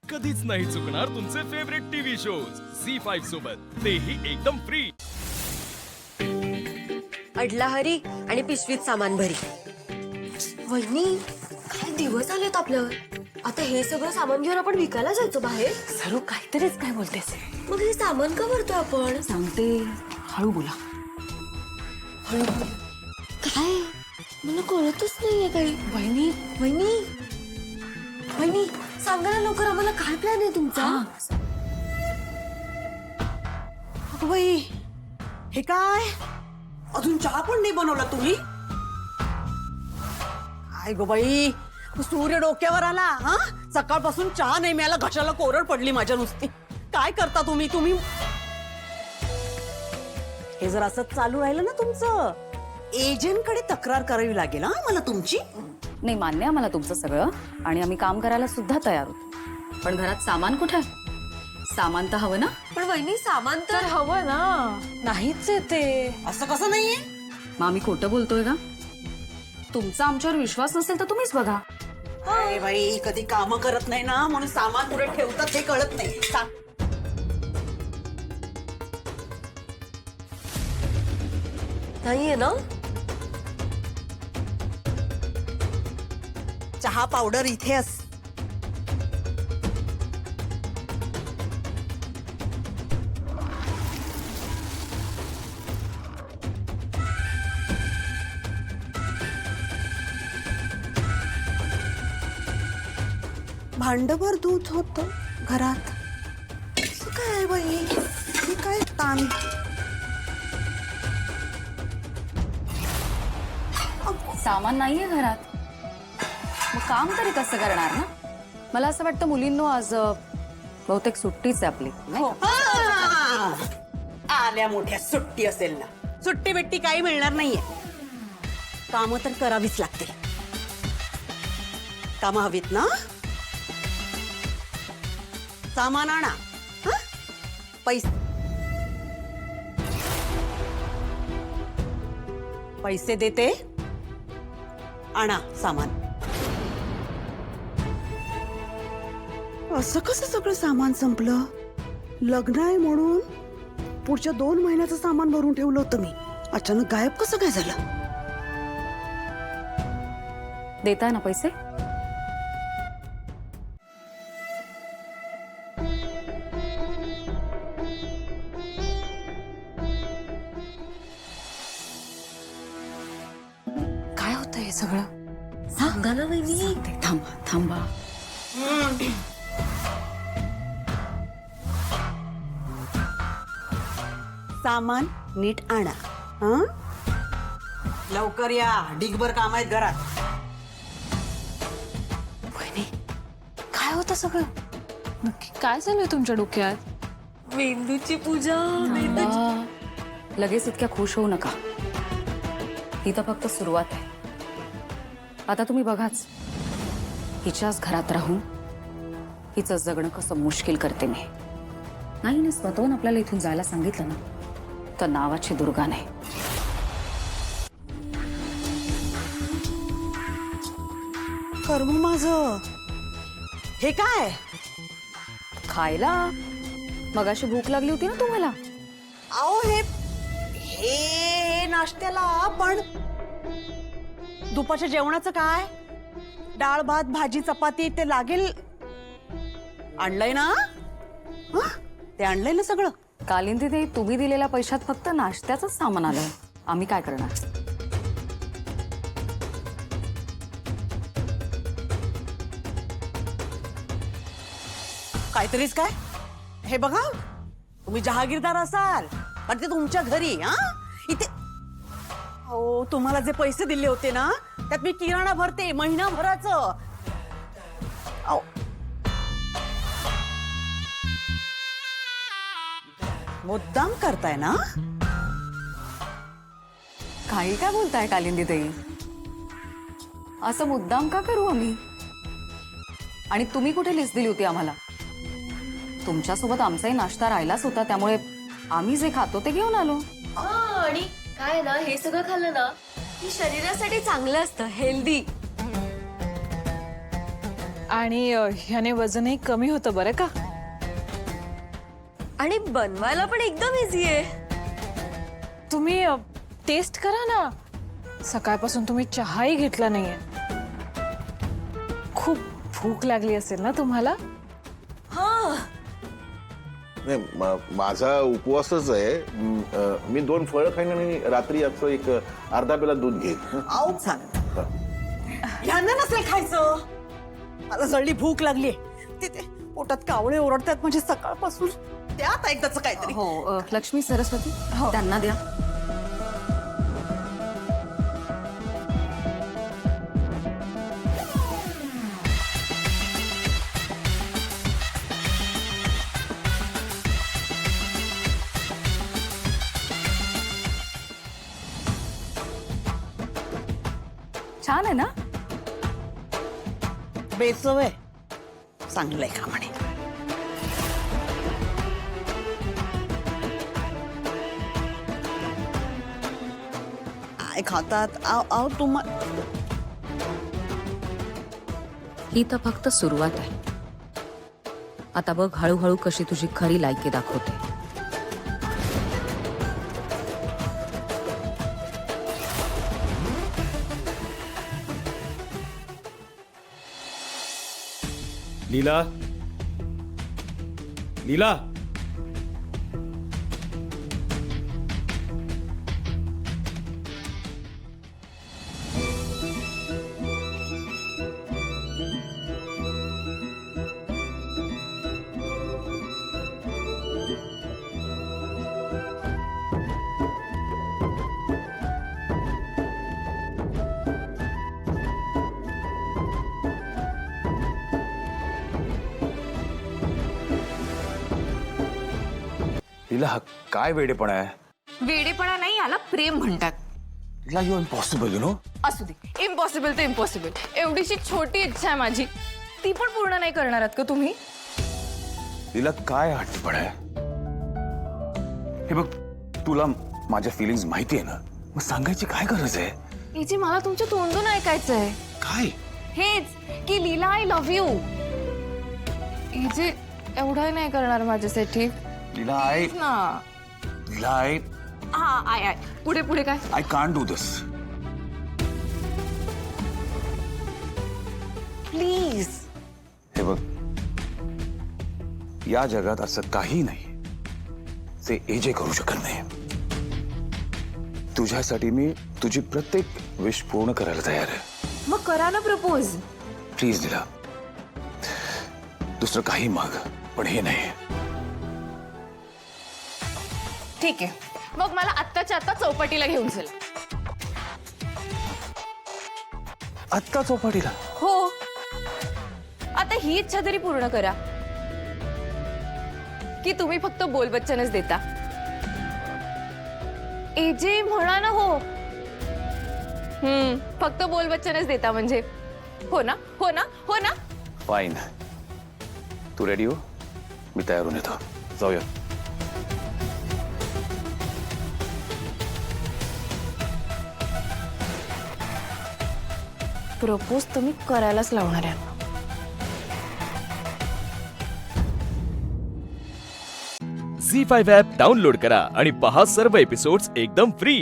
कधीच नाही चुकणार तुमचे फेवरेट टीव्ही शोज झी5 सोबत, तेही एकदम फ्री। अडला हरी आणि पिशवीत सामान भरी। वहिनी, काय दिवस आलेत आपल्यावर। आता हे सगळं सामान घेऊन आपण विकायला जायचो बाहेर। सरू काहीतरीच काय बोलतेस? मग हे सामान का भरतो आपण? सांगते, हळू बोला। हळू बोल। काय? मला कळतच नाहीये काही। वहिनी वहिनी, वहिनी सांगा ना लवकर, आम्हाला काय प्लॅन आहे तुमचा? अगं बाई, हे काय? अजून चहा पण नाही बनवला तुम्ही? काय गो बाई, सूर्य डोक्यावर आला हा? सकाळपासून चहा नाही मिळाला, घशाला कोरड पडली माझ्या नुसती। काय करता तुम्ही? हे जर असंच चालू राहिलं ना तुमचं, एजंटकडे तक्रार करावी लागेल हा मला तुमची। नाही, मान्य आहे मला तुमचं सगळं, आणि आम्ही काम करायला सुद्धा तयार आहोत, पण घरात सामान कुठे? सामान तर हवं ना? पण वहिनी सामान तर हवं ना, नाहीच ते। असं कसं नाहीये? मग आम्ही खोटं बोलतोय का? तुमचा आमच्यावर विश्वास नसेल तर तुम्हीच बघा। अरे बाई, कधी काम करत नाही ना म्हणून सामान पुढे ठेवतात हे कळत नाही। नाहीये ना? चहा पावडर इथे अस। भांडभर दूध होत घरात। असं काय बाई, हे काय ताण? सामान नाहीये घरात, मग काम तरी कसं करणार ना? मला असं वाटतं मुलींनो, आज बहुतेक सुट्टीच आहे आपली, नाही का? हा. आल्या मोठ्या सुट्टी असेल ना? सुट्टी बिट्टी काही मिळणार नाहीये, कामं तर करावीच लागतील। कामं हवीत ना? सामान आणा, पैसे देते, आणा सामान। असं कसं सगळं सामान संपलं? लग्न आहे म्हणून पुढच्या 2 महिन्याचं सामान भरून ठेवलं होतं मी, अचानक गायब कसं काय झालं? देताय ना पैसे? काय होतं हे सगळं? सांगा ना वहिनी। थांबा थांबा। सामान नीट आणा, हं? लवकर या, ढिगभर काम आहेत घरात। वहिनी, काय होतं सगळं? नक्की काय झालंय तुमच्या डोक्यात? मेंदूची पूजा। लगेच इतक्या खुश होऊ नका, ही तर फक्त सुरुवात आहे। आता तुम्ही बघाच, हिच्याच घरात राहून हिचं जगणं कसं मुश्किल करते मी। नाही ना, स्वतःहून आपल्याला इथून जायला सांगितलं ना, तर नावाची दुर्गा नाही। कर्म माझं, हे काय? खायला मगाशी भूक लागली होती ना तुम्हाला? अहो हे नाश्त्याला, पण दुपारच्या जेवणाचं काय? डाळ भात भाजी चपाती ते लागेल, आणलंय ना? हं? ते आणलंय ना सगळं? कालिंदी ताई, तुम्ही दिलेल्या पैशात फक्त नाश्त्याचंच सामान आलंय, आम्ही काय करणार? काहीतरीच काय? हे बघा, तुम्ही जहागीरदार असाल पण ते तुमच्या घरी, हा? इथे हो, तुम्हाला जे पैसे दिले होते ना, त्यात मी किराणा भरते महिनाभराचं। अहो, मुद्दाम करताय ना? काही काय बोलताय कालिंदी ताई? असं मुद्दाम का करू आम्ही? आणि तुम्ही कुठे लिस्ट दिली होती आम्हाला? तुमच्यासोबत आमचाही नाश्ता राहिलाच होता, त्यामुळे आम्ही जे खातो ते घेऊन आलो। आणि काय ना, हे सगळं खाल्लं ना की शरीरासाठी चांगलं असतं, हेल्दी। आणि ह्याने वजनही कमी होतं बरं का. आणि बनवायला पण एकदम इझी आहे. तुम्ही टेस्ट करा ना. सकाळपासून तुम्ही चहाही घेतला नाहीये. खूप भूक लागली असेल ना तुम्हाला. हा, नाही माझा उपवासच आहे. मी 2 फळं खाईन आणि रात्री याचं एक अर्धा पेला दूध घेईन. आऊ चाल ह्यांना नसेल खायचं. मला जळली भूक लागली. ते पोटात कावळे ओरडतात म्हणजे सकाळपासून. त्यात ऐकताच काहीतरी. हो लक्ष्मी सरस्वती त्यांना द्या. छान आहे ना. बेचव आहे. चांगलंय का म्हणे. काय खातात. आव तुम्हा ही तर फक्त सुरुवात आहे. आता बघ हळूहळू कशी तुझी खरी लायकी दाखवते. लीला, लीला, हिला हा काय वेडेपणा आहे. वेडेपणा नाही, याला प्रेम म्हणतात. हिला यू इम्पॉसिबल यू नो. असू दे, इम्पॉसिबल तर इम्पॉसिबल. एवढीशी छोटी इच्छा आहे माझी, ती पण पूर्ण नाही करणार आहात का तुम्ही? हिला काय हट्टीपणा आहे. हे बघ तुला माझ्या फिलिंग्स माहिती आहे ना. मग सांगायची काय गरज आहे. याची मला तुमच्या तोंडून ऐकायचंय. काय हेच की लीला आय लव्ह यू. हिचे एवढं नाही करणार माझ्यासाठी लीला आय ना. लीला आय हा आय आय पुढे पुढे काय. I can't do this. Please. हे बघ या जगात असं काही नाही जे एजे करू शकत नाही. तुझ्यासाठी मी तुझी प्रत्येक विश पूर्ण करायला तयार आहे. मग करा ना प्रपोज. प्लीज दिला. दुसरं काही माग पण हे नाही. ठीक आहे, मग मला आत्ताच्या आत्ता चौपाटीला घेऊन चल. आत्ता चौपाटीला. हो, आता ही इच्छा तरी पूर्ण करा की तुम्ही फक्त बोलबच्चनच देता. एजे म्हणा ना. हो फक्त बोलबच्चनच देता म्हणजे. हो ना, हो ना, हो ना. फाईन. तू रेडी हो. मी तयार होऊन येतो. जाऊया. प्रपोज तुम्ही करायलाच लावणार आहे. झी5 ॲप डाउनलोड करा आणि पहा सर्व एपिसोड्स एकदम फ्री.